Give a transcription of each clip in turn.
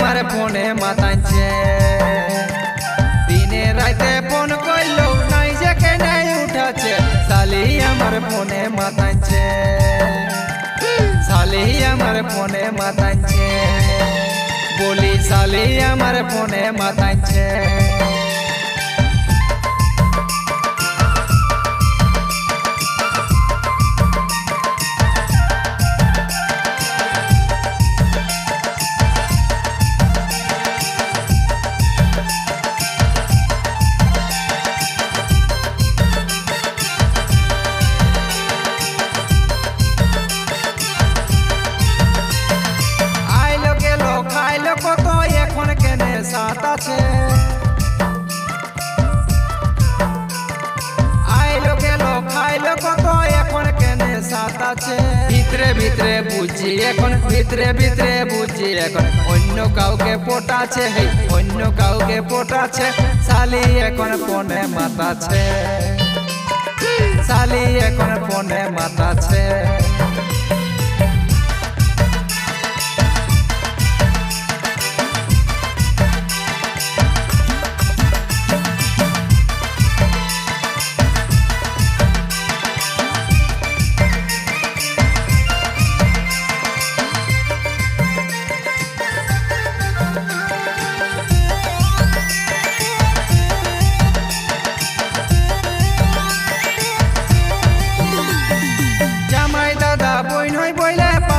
আমার ফোনে মাতাইছে দিনে রাতে ফোন কইলো নাই যে কেনে উঠাছে শালি আমার ফোনে মাতাইছে শালি আমার ফোনে মাতাইছে বলি শালি আমার ফোনে মাতাইছে কত এখন কেনে সাথ আছে আইলো গেল খাইলো কত এখন কেনে সাথ আছে ভিতরে ভিতরে বুঝি এখন ভিতরে ভিতরে বুঝি এখন অন্য কাউকে পটাছে অন্য কাউকে পটাছে শালি এখন ফোনে মাতাছে শালি এখন ফোনে মাতাছে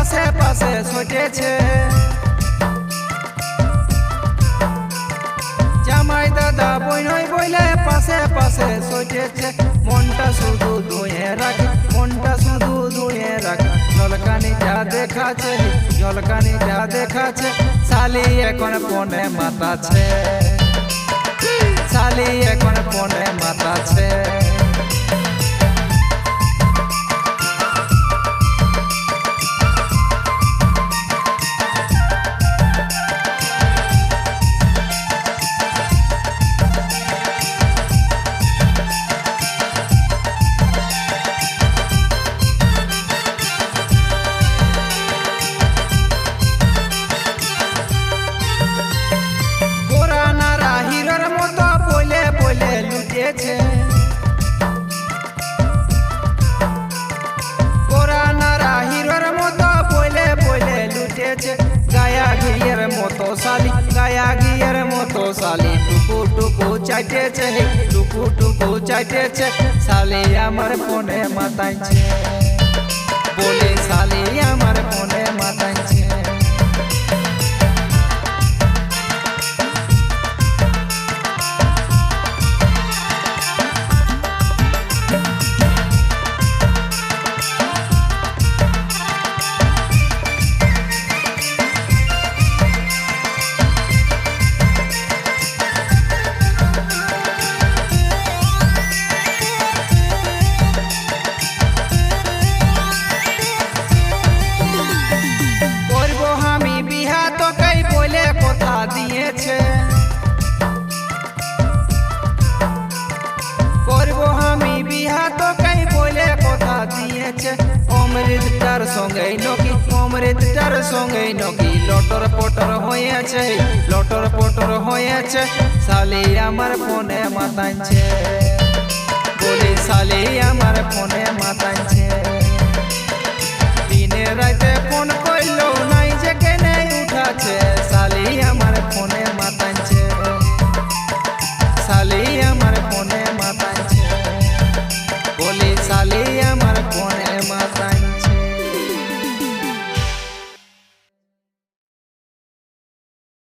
পাশে পাশে ছুটেছে জামাই দাদা বইনই বইলে পাশে পাশে ছুটেছে মনটা শুধু ধুয়ে রাখি মনটা শুধু ধুয়ে রাখি জলকানি যা দেখাছে জলকানি যা দেখাছে শালি এখন ফোনে মাতাছে শালি এখন ফোনে মাতাছে গায়া গিয়ের মতো শালি গায়া গিয়ের মতো শালি টুকু টুকু চাইতেছে টুকু টুকু চাইতেছে শালি আমার ফোনে মাতাইছে বলে শালি আমার ফোনে মাতাইছে দিয়েছে করবো আমি বিহা তো কাই বলে কথা দিয়েছে অমৃতটার সঙ্গে নকি অমৃতটার সঙ্গে নকি লটর পটর হয়েছে লটর পটর হয়েছে শালি আমার ফোনে মাতাইছে বলি শালি আমার ফোনে মাতাইছে দিনে রাতে ফোন